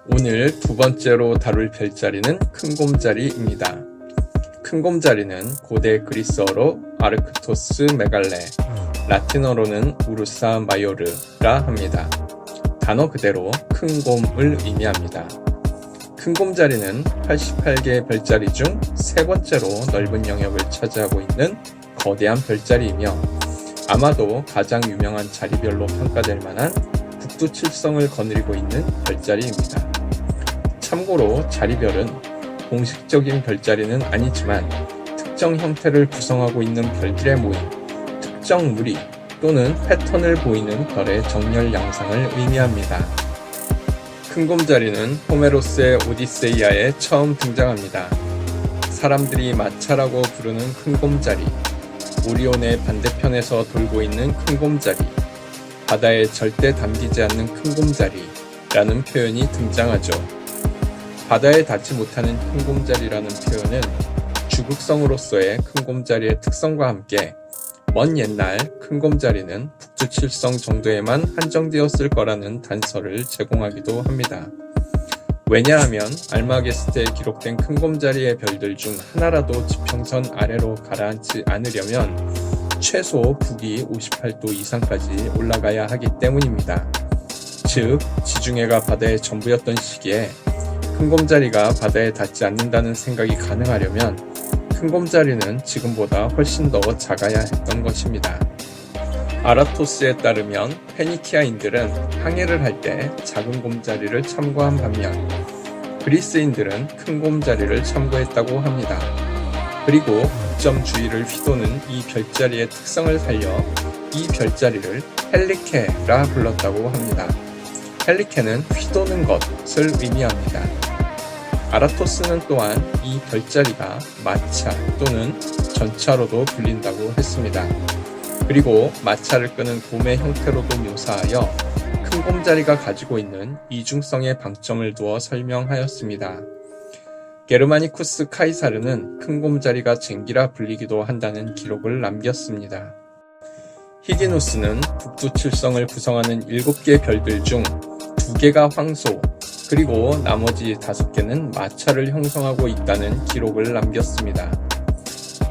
오늘 두 번째로 다룰 별자리는 큰곰자리입니다. 큰곰자리는 고대 그리스어로 아르크토스 메갈레, 라틴어로는 우르사 마요르라 합니다. 단어 그대로 큰 곰을 의미합니다. 큰곰자리는 88개의 별자리 중 세 번째로 넓은 영역을 차지하고 있는 거대한 별자리이며 아마도 가장 유명한 자리별로 평가될 만한 북두칠성을 거느리고 있는 별자리입니다. 참고로 자리별은 공식적인 별자리는 아니지만 특정 형태를 구성하고 있는 별들의 모임, 특정 무리 또는 패턴을 보이는 별의 정렬 양상을 의미합니다. 큰곰자리는 호메로스의 오디세이아에 처음 등장합니다. 사람들이 마차라고 부르는 큰곰자리, 오리온의 반대편에서 돌고 있는 큰곰자리, 바다에 절대 담기지 않는 큰곰자리라는 표현이 등장하죠. 바다에 닿지 못하는 큰곰자리라는 표현은 주극성으로서의 큰곰자리의 특성과 함께 먼 옛날 큰곰자리는 북두칠성 정도에만 한정되었을 거라는 단서를 제공하기도 합니다. 왜냐하면 알마게스트에 기록된 큰곰자리의 별들 중 하나라도 지평선 아래로 가라앉지 않으려면 최소 북위 58도 이상까지 올라가야 하기 때문입니다. 즉, 지중해가 바다의 전부였던 시기에 큰곰자리가 바다에 닿지 않는다는 생각이 가능하려면 큰곰자리는 지금보다 훨씬 더 작아야 했던 것입니다. 아라토스에 따르면 페니키아인들은 항해를 할 때 작은 곰자리를 참고한 반면 그리스인들은 큰 곰자리를 참고했다고 합니다. 그리고 극점 주위를 휘도는 이 별자리의 특성을 살려 이 별자리를 헬리케라 불렀다고 합니다. 헬리케는 휘도는 것을 의미합니다. 아라토스는 또한 이 별자리가 마차 또는 전차로도 불린다고 했습니다. 그리고 마차를 끄는 곰의 형태로도 묘사하여 큰 곰자리가 가지고 있는 이중성의 방점을 두어 설명하였습니다. 게르마니쿠스 카이사르는 큰 곰자리가 쟁기라 불리기도 한다는 기록을 남겼습니다. 히기누스는 북두칠성을 구성하는 7개의 별들 중 2개가 황소, 그리고 나머지 5개는 마차를 형성하고 있다는 기록을 남겼습니다.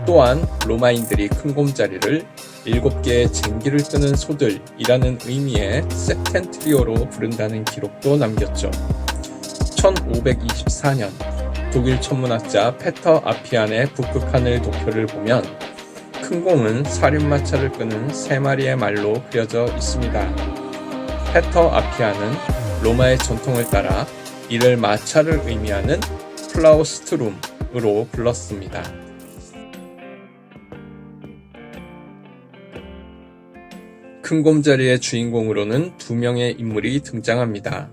또한 로마인들이 큰곰자리를 7개의 쟁기를 끄는 소들이라는 의미의 septentrio로 부른다는 기록도 남겼죠. 1524년 독일 천문학자 페터 아피안의 북극하늘 도표를 보면 큰 곰은 사륜마차를 끄는 3마리의 말로 그려져 있습니다. 페터 아피안은 로마의 전통을 따라 이를 마차를 의미하는 플라우스트룸으로 불렀습니다. 큰곰자리의 주인공으로는 2명의 인물이 등장합니다.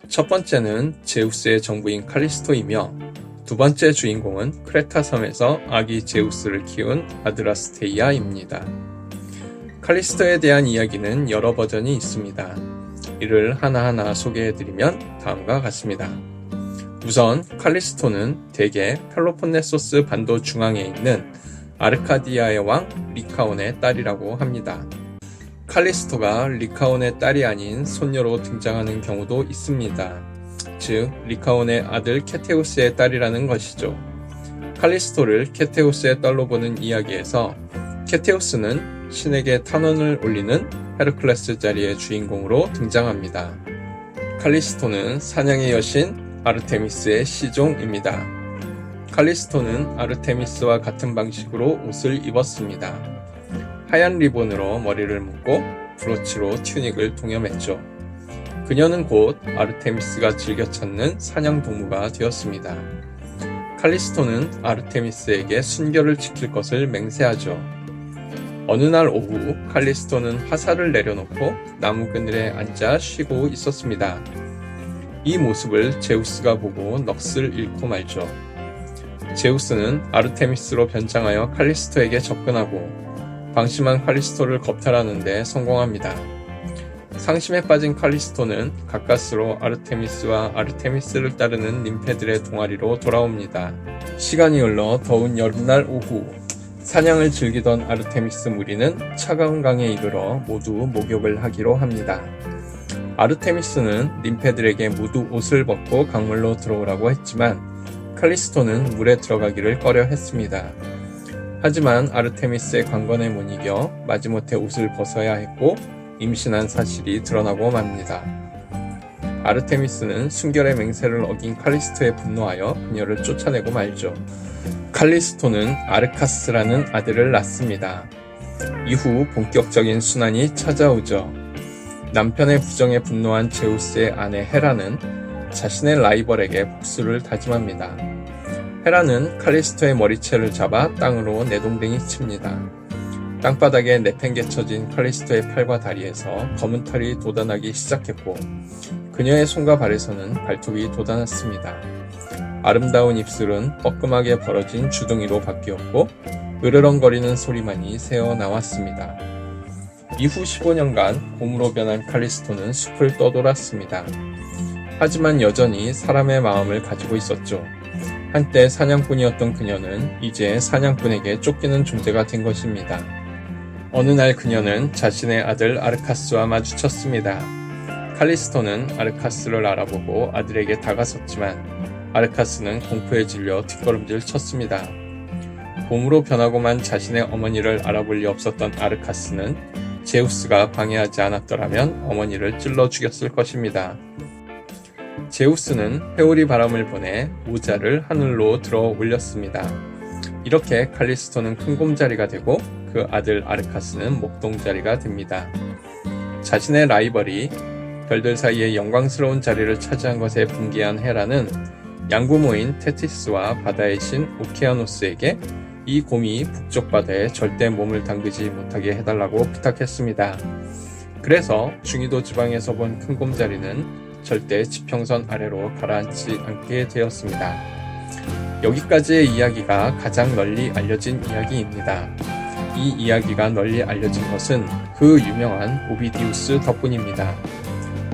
첫 번째는 제우스의 정부인 칼리스토이며 두 번째 주인공은 크레타 섬에서 아기 제우스를 키운 아드라스테이아입니다. 칼리스토에 대한 이야기는 여러 버전이 있습니다. 이를 하나하나 소개해드리면 다음과 같습니다. 우선 칼리스토는 대개 펠로폰네소스 반도 중앙에 있는 아르카디아의 왕 리카온의 딸이라고 합니다. 칼리스토가 리카온의 딸이 아닌 손녀로 등장하는 경우도 있습니다. 즉, 리카온의 아들 케테우스의 딸이라는 것이죠. 칼리스토를 케테우스의 딸로 보는 이야기에서 케테우스는 신에게 탄원을 올리는 헤르클레스 자리의 주인공으로 등장합니다. 칼리스토는 사냥의 여신 아르테미스의 시종입니다. 칼리스토는 아르테미스와 같은 방식으로 옷을 입었습니다. 하얀 리본으로 머리를 묶고 브로치로 튜닉을 동여맸죠. 그녀는 곧 아르테미스가 즐겨 찾는 사냥 동무가 되었습니다. 칼리스토는 아르테미스에게 순결을 지킬 것을 맹세하죠. 어느 날 오후 칼리스토는 화살을 내려놓고 나무 그늘에 앉아 쉬고 있었습니다. 이 모습을 제우스가 보고 넋을 잃고 말죠. 제우스는 아르테미스로 변장하여 칼리스토에게 접근하고 방심한 칼리스토를 겁탈하는 데 성공합니다. 상심에 빠진 칼리스토는 가까스로 아르테미스와 아르테미스를 따르는 ним페들의 동아리로 돌아옵니다. 시간이 흘러 더운 여름날 오후 사냥을 즐기던 아르테미스 무리는 차가운 강에 이르러 모두 목욕을 하기로 합니다. 아르테미스는 ним페들에게 모두 옷을 벗고 강물로 들어오라고 했지만 칼리스토는 물에 들어가기를 꺼려 했습니다. 하지만 아르테미스의 강권에 못 이겨 마지못해 옷을 벗어야 했고 임신한 사실이 드러나고 맙니다. 아르테미스는 순결의 맹세를 어긴 칼리스토에 분노하여 그녀를 쫓아내고 말죠. 칼리스토는 아르카스라는 아들을 낳습니다. 이후 본격적인 순환이 찾아오죠. 남편의 부정에 분노한 제우스의 아내 헤라는 자신의 라이벌에게 복수를 다짐합니다. 헤라는 칼리스토의 머리채를 잡아 땅으로 내동댕이 칩니다. 땅바닥에 내팽개쳐진 칼리스토의 팔과 다리에서 검은 털이 돋아나기 시작했고 그녀의 손과 발에서는 발톱이 돋아났습니다. 아름다운 입술은 뻐끔하게 벌어진 주둥이로 바뀌었고 으르렁거리는 소리만이 새어나왔습니다. 이후 15년간 곰으로 변한 칼리스토는 숲을 떠돌았습니다. 하지만 여전히 사람의 마음을 가지고 있었죠. 한때 사냥꾼이었던 그녀는 이제 사냥꾼에게 쫓기는 존재가 된 것입니다. 어느 날 그녀는 자신의 아들 아르카스와 마주쳤습니다. 칼리스토는 아르카스를 알아보고 아들에게 다가섰지만 아르카스는 공포에 질려 뒷걸음질 쳤습니다. 곰으로 변하고만 자신의 어머니를 알아볼 리 없었던 아르카스는 제우스가 방해하지 않았더라면 어머니를 찔러 죽였을 것입니다. 제우스는 회오리 바람을 보내 모자를 하늘로 들어 올렸습니다. 이렇게 칼리스토는 큰 곰자리가 되고 그 아들 아르카스는 목동자리가 됩니다. 자신의 라이벌이 별들 사이에 영광스러운 자리를 차지한 것에 분개한 헤라는 양부모인 테티스와 바다의 신 오케아노스에게 이 곰이 북쪽 바다에 절대 몸을 담그지 못하게 해달라고 부탁했습니다. 그래서 중위도 지방에서 본 큰 곰자리는 절대 지평선 아래로 가라앉지 않게 되었습니다. 여기까지의 이야기가 가장 널리 알려진 이야기입니다. 이 이야기가 널리 알려진 것은 그 유명한 오비디우스 덕분입니다.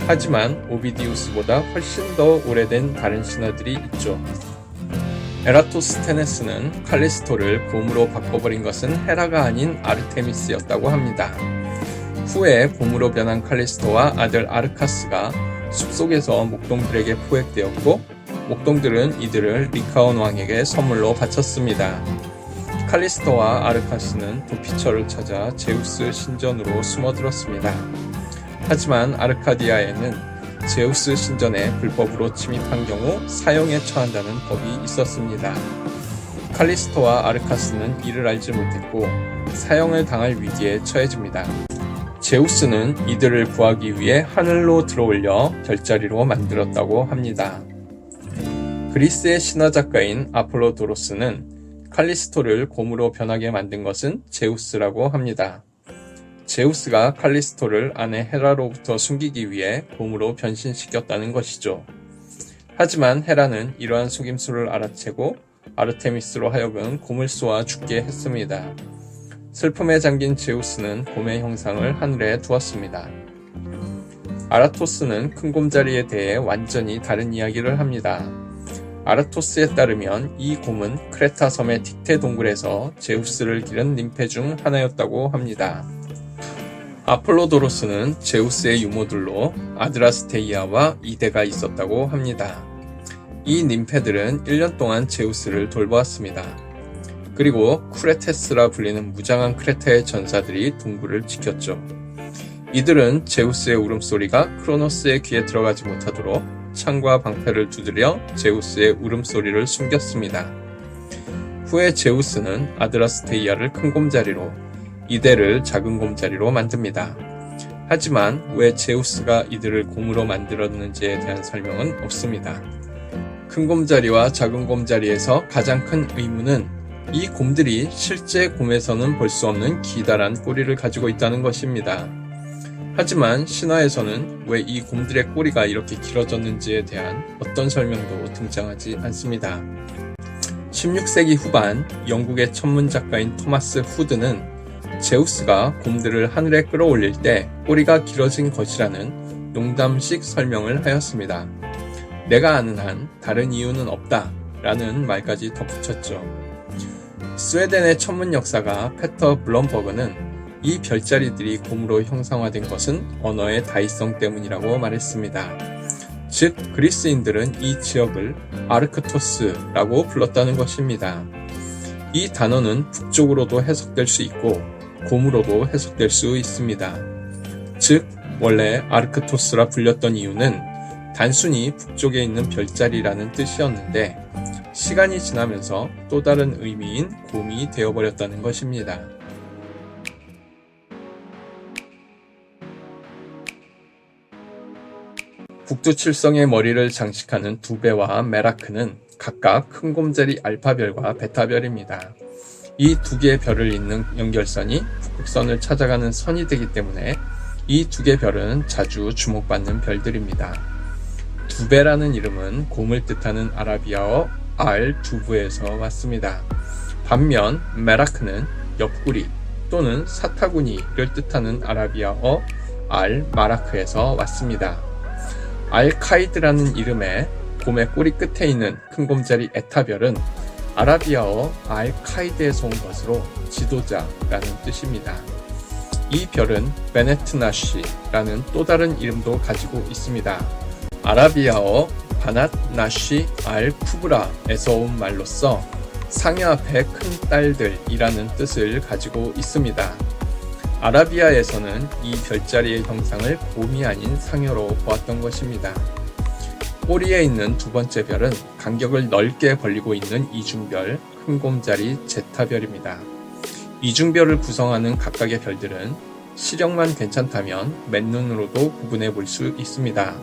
하지만 오비디우스보다 훨씬 더 오래된 다른 신화들이 있죠. 에라토스테네스는 칼리스토를 곰으로 바꿔버린 것은 헤라가 아닌 아르테미스였다고 합니다. 후에 곰으로 변한 칼리스토와 아들 아르카스가 숲속에서 목동들에게 포획되었고 목동들은 이들을 리카온 왕에게 선물로 바쳤습니다. 칼리스토와 아르카스는 도피처를 찾아 제우스 신전으로 숨어들었습니다. 하지만 아르카디아에는 제우스 신전에 불법으로 침입한 경우 사형에 처한다는 법이 있었습니다. 칼리스토와 아르카스는 이를 알지 못했고 사형을 당할 위기에 처해집니다. 제우스는 이들을 구하기 위해 하늘로 들어올려 별자리로 만들었다고 합니다. 그리스의 신화 작가인 아폴로도로스는 칼리스토를 곰으로 변하게 만든 것은 제우스라고 합니다. 제우스가 칼리스토를 아내 헤라로부터 숨기기 위해 곰으로 변신시켰다는 것이죠. 하지만 헤라는 이러한 속임수를 알아채고 아르테미스로 하여금 곰을 쏘아 죽게 했습니다. 슬픔에 잠긴 제우스는 곰의 형상을 하늘에 두었습니다. 아라토스는 큰 곰자리에 대해 완전히 다른 이야기를 합니다. 아라토스에 따르면 이 곰은 크레타 섬의 틱테 동굴에서 제우스를 기른 ним페 중 하나였다고 합니다. 아폴로도로스는 제우스의 유모들로 아드라스테이아와 이데가 있었다고 합니다. 이 ним페들은 1년 동안 제우스를 돌보았습니다. 그리고 쿠레테스라 불리는 무장한 크레타의 전사들이 동굴을 지켰죠. 이들은 제우스의 울음소리가 크로노스의 귀에 들어가지 못하도록 창과 방패를 두드려 제우스의 울음소리를 숨겼습니다. 후에 제우스는 아드라스테이아를 큰 곰자리로, 이데를 작은 곰자리로 만듭니다. 하지만 왜 제우스가 이들을 곰으로 만들었는지에 대한 설명은 없습니다. 큰 곰자리와 작은 곰자리에서 가장 큰 의문은 이 곰들이 실제 곰에서는 볼 수 없는 기다란 꼬리를 가지고 있다는 것입니다. 하지만 신화에서는 왜 이 곰들의 꼬리가 이렇게 길어졌는지에 대한 어떤 설명도 등장하지 않습니다. 16세기 후반 영국의 천문 작가인 토마스 후드는 제우스가 곰들을 하늘에 끌어올릴 때 꼬리가 길어진 것이라는 농담식 설명을 하였습니다. 내가 아는 한 다른 이유는 없다 라는 말까지 덧붙였죠. 스웨덴의 천문 역사가 페터 블럼버그는 이 별자리들이 곰으로 형상화된 것은 언어의 다이성 때문이라고 말했습니다. 즉 그리스인들은 이 지역을 아르크토스라고 불렀다는 것입니다. 이 단어는 북쪽으로도 해석될 수 있고 곰으로도 해석될 수 있습니다. 즉 원래 아르크토스라 불렸던 이유는 단순히 북쪽에 있는 별자리라는 뜻이었는데 시간이 지나면서 또 다른 의미인 곰이 되어버렸다는 것입니다. 북두칠성의 머리를 장식하는 두배와 메라크는 각각 큰 곰자리 알파별과 베타별입니다. 이 두 개의 별을 잇는 연결선이 북극선을 찾아가는 선이 되기 때문에 이 두 개의 별은 자주 주목받는 별들입니다. 두배라는 이름은 곰을 뜻하는 아라비아어 알-두브에서 왔습니다. 반면 메라크는 옆구리 또는 사타구니를 뜻하는 아라비아어 알-마라크에서 왔습니다. 알카이드라는 이름의 곰의 꼬리 끝에 있는 큰 곰자리 에타별은 아라비아어 알카이드에서 온 것으로 지도자라는 뜻입니다. 이 별은 베네트나쉬라는 또 다른 이름도 가지고 있습니다. 아라비아어 바낫 나쉬 알 쿠브라에서 온 말로써 상여 앞에 큰 딸들이라는 뜻을 가지고 있습니다. 아라비아에서는 이 별자리의 형상을 곰이 아닌 상여로 보았던 것입니다. 꼬리에 있는 두 번째 별은 간격을 넓게 벌리고 있는 이중별 큰 곰자리 제타별입니다. 이중별을 구성하는 각각의 별들은 시력만 괜찮다면 맨눈으로도 구분해 볼 수 있습니다.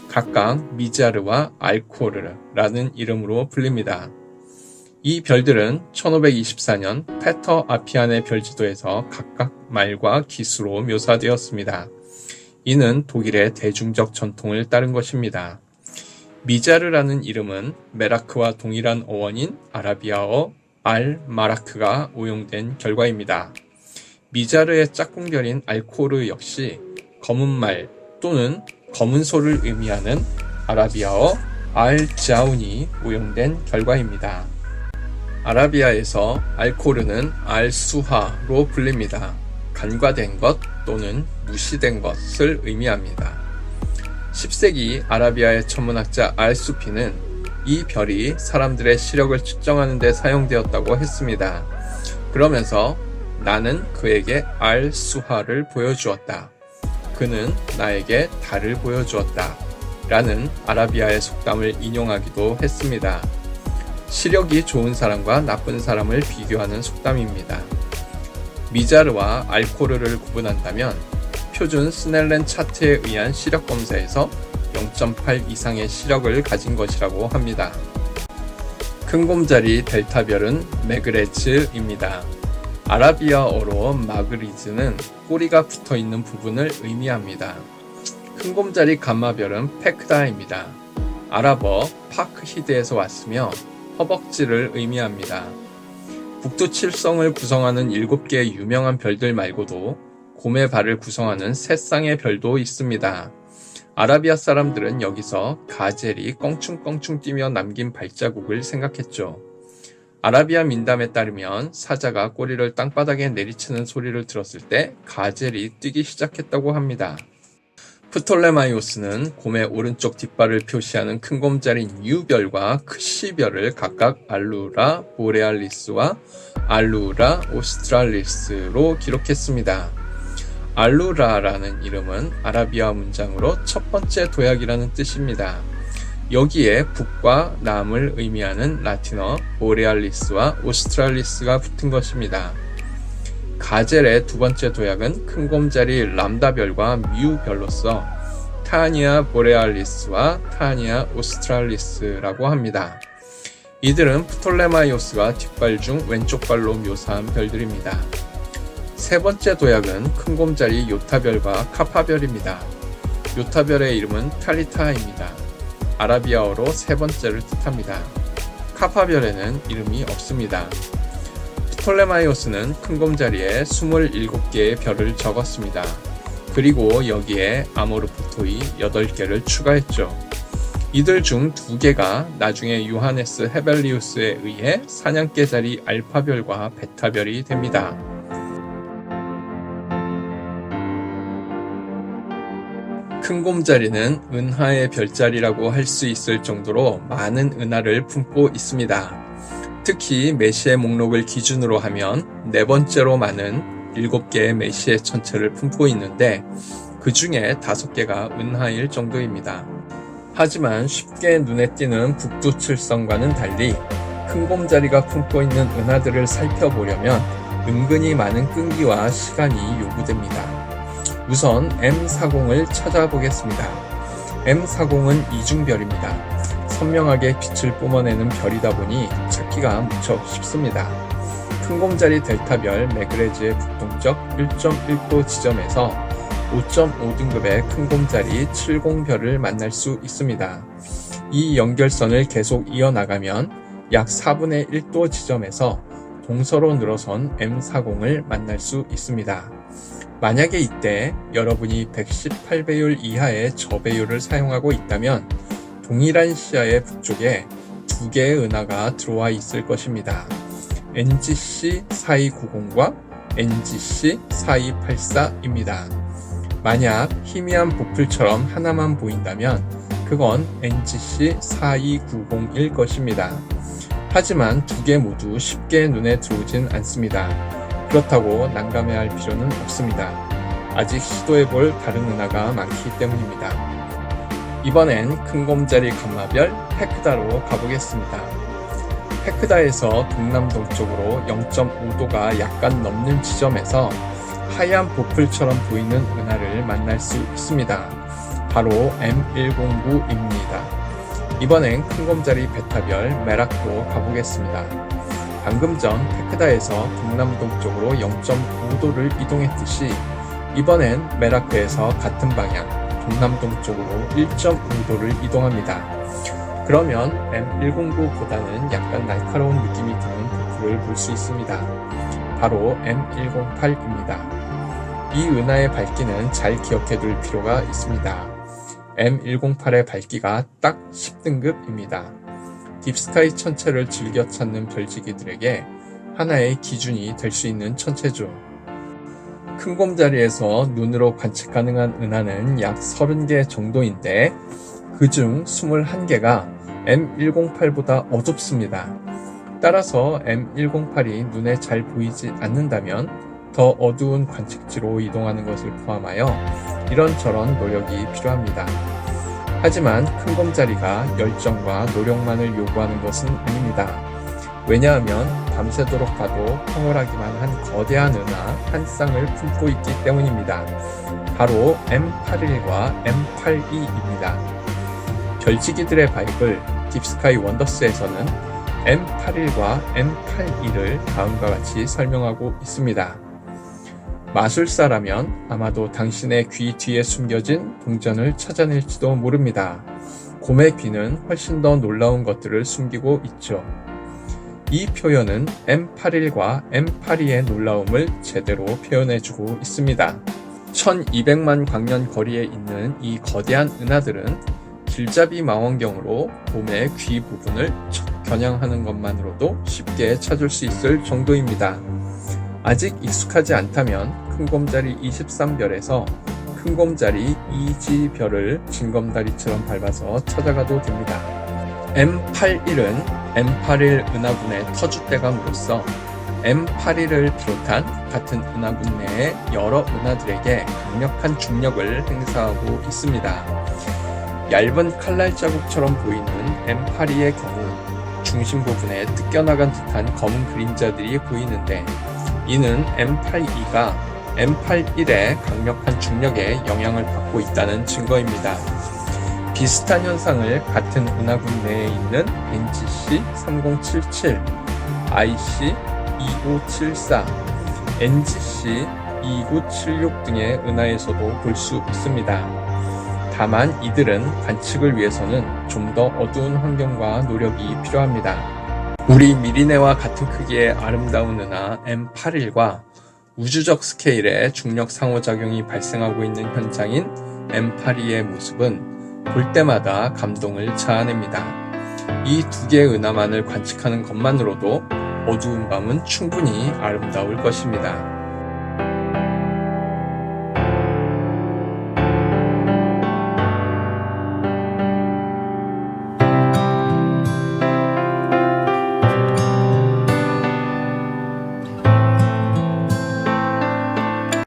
각각 미자르와 알코르라는 이름으로 불립니다. 이 별들은 1524년 페터 아피안의 별지도에서 각각 말과 기수로 묘사되었습니다. 이는 독일의 대중적 전통을 따른 것입니다. 미자르라는 이름은 메라크와 동일한 어원인 아라비아어 알-마라크가 오용된 결과입니다. 미자르의 짝꿍별인 알코르 역시 검은 말 또는 검은 소를 의미하는 아라비아어 알-자운이 오용된 결과입니다. 아라비아에서 알코르는 알-수하로 불립니다. 간과된 것 또는 무시된 것을 의미합니다. 10세기 아라비아의 천문학자 알-수피는 이 별이 사람들의 시력을 측정하는 데 사용되었다고 했습니다. 그러면서 나는 그에게 알-수하를 보여주었다. 그는 나에게 달을 보여주었다. 라는 아라비아의 속담을 인용하기도 했습니다. 시력이 좋은 사람과 나쁜 사람을 비교하는 속담입니다. 미자르와 알코르를 구분한다면 표준 스넬렌 차트에 의한 시력 검사에서 0.8 이상의 시력을 가진 것이라고 합니다. 큰 곰자리 델타별은 메그레즈입니다. 아라비아어로 마그리즈는 꼬리가 붙어있는 부분을 의미합니다. 큰 곰자리 감마별은 페크다입니다. 아랍어 파크히드에서 왔으며 허벅지를 의미합니다. 북두칠성을 구성하는 7개의 유명한 별들 말고도 곰의 발을 구성하는 세 쌍의 별도 있습니다. 아라비아 사람들은 여기서 가젤이 껑충껑충 뛰며 남긴 발자국을 생각했죠. 아라비아 민담에 따르면 사자가 꼬리를 땅바닥에 내리치는 소리를 들었을 때 가젤이 뛰기 시작했다고 합니다. 프톨레마이오스는 곰의 오른쪽 뒷발을 표시하는 큰 곰자리인 유별과 크시별을 각각 알루라 보레알리스와 알루라 오스트랄리스로 기록했습니다. 알루라라는 이름은 아라비아 문장으로 첫 번째 도약이라는 뜻입니다. 여기에 북과 남을 의미하는 라틴어 보레알리스와 오스트랄리스가 붙은 것입니다. 가젤의 두 번째 도약은 큰 곰자리 람다별과 미우별로서 타니아 보레알리스와 타니아 오스트랄리스라고 합니다. 이들은 프톨레마이오스가 뒷발 중 왼쪽 발로 묘사한 별들입니다. 세 번째 도약은 큰 곰자리 요타별과 카파별입니다. 요타별의 이름은 탈리타입니다. 아라비아어로 세 번째를 뜻합니다. 카파별에는 이름이 없습니다. 프톨레마이오스는 큰 곰자리에 27개의 별을 적었습니다. 그리고 여기에 아모르포토이 8개를 추가했죠. 이들 중 2개가 나중에 요하네스 헤벨리우스에 의해 사냥개 자리 알파별과 베타별이 됩니다. 큰 곰자리는 은하의 별자리라고 할 수 있을 정도로 많은 은하를 품고 있습니다. 특히 메시의 목록을 기준으로 하면 네 번째로 많은 7개의 메시의 천체를 품고 있는데 그 중에 5개가 은하일 정도입니다. 하지만 쉽게 눈에 띄는 북두칠성과는 달리 큰 곰자리가 품고 있는 은하들을 살펴보려면 은근히 많은 끈기와 시간이 요구됩니다. 우선 M40을 찾아보겠습니다. M40은 이중별입니다. 선명하게 빛을 뿜어내는 별이다 보니 찾기가 무척 쉽습니다. 큰 곰자리 델타별 메그레즈의 북동적 1.1도 지점에서 5.5등급의 큰 곰자리 70별을 만날 수 있습니다. 이 연결선을 계속 이어나가면 약 4분의 1도 지점에서 동서로 늘어선 M40을 만날 수 있습니다. 만약에 이때 여러분이 118배율 이하의 저배율을 사용하고 있다면 동일한 시야의 북쪽에 2개의 은하가 들어와 있을 것입니다. NGC 4290과 NGC 4284입니다. 만약 희미한 보풀처럼 하나만 보인다면 그건 NGC 4290일 것입니다. 하지만 2개 모두 쉽게 눈에 들어오진 않습니다. 그렇다고 난감해할 필요는 없습니다. 아직 시도해볼 다른 은하가 많기 때문입니다. 이번엔 큰 곰자리 감마별 페크다로 가보겠습니다. 페크다에서 동남동쪽으로 0.5도가 약간 넘는 지점에서 하얀 보풀처럼 보이는 은하를 만날 수 있습니다. 바로 M109입니다. 이번엔 큰 곰자리 베타별 메락도 가보겠습니다. 방금 전 페크다에서 동남동쪽으로 0.5도를 이동했듯이 이번엔 메라크에서 같은 방향 동남동쪽으로 1.5도를 이동합니다. 그러면 M109보다는 약간 날카로운 느낌이 드는 보풀을 볼 수 있습니다. 바로 M108입니다. 이 은하의 밝기는 잘 기억해둘 필요가 있습니다. M108의 밝기가 딱 10등급입니다. 딥스카이 천체를 즐겨 찾는 별지기들에게 하나의 기준이 될 수 있는 천체죠. 큰 곰자리에서 눈으로 관측 가능한 은하는 약 30개 정도인데 그중 21개가 M108보다 어둡습니다. 따라서 M108이 눈에 잘 보이지 않는다면 더 어두운 관측지로 이동하는 것을 포함하여 이런저런 노력이 필요합니다. 하지만 큰 곰자리가 열정과 노력만을 요구하는 것은 아닙니다. 왜냐하면 밤새도록 봐도 황홀하기만 한 거대한 은하 한 쌍을 품고 있기 때문입니다. 바로 M81과 M82입니다. 별지기들의 바이블 딥스카이 원더스에서는 M81과 M82를 다음과 같이 설명하고 있습니다. 마술사라면 아마도 당신의 귀 뒤에 숨겨진 동전을 찾아낼지도 모릅니다. 곰의 귀는 훨씬 더 놀라운 것들을 숨기고 있죠. 이 표현은 M81과 M82의 놀라움을 제대로 표현해주고 있습니다. 1200만 광년 거리에 있는 이 거대한 은하들은 길잡이 망원경으로 곰의 귀 부분을 척 겨냥하는 것만으로도 쉽게 찾을 수 있을 정도입니다. 아직 익숙하지 않다면 큰 곰자리 23별에서 큰 곰자리 2G별을 징검다리처럼 밟아서 찾아가도 됩니다. M81은 M81 은하군의 터줏대감으로서 M81을 비롯한 같은 은하군 내의 여러 은하들에게 강력한 중력을 행사하고 있습니다. 얇은 칼날 자국처럼 보이는 M82의 경우 중심 부분에 뜯겨나간 듯한 검은 그림자들이 보이는데 이는 M82가 M81의 강력한 중력에 영향을 받고 있다는 증거입니다. 비슷한 현상을 같은 은하군 내에 있는 NGC 3077, IC 2574, NGC 2976 등의 은하에서도 볼 수 있습니다. 다만 이들은 관측을 위해서는 좀 더 어두운 환경과 노력이 필요합니다. 우리 미리네와 같은 크기의 아름다운 은하 M81과 우주적 스케일의 중력 상호작용이 발생하고 있는 현장인 M82의 모습은 볼 때마다 감동을 자아냅니다. 이 2개의 은하만을 관측하는 것만으로도 어두운 밤은 충분히 아름다울 것입니다.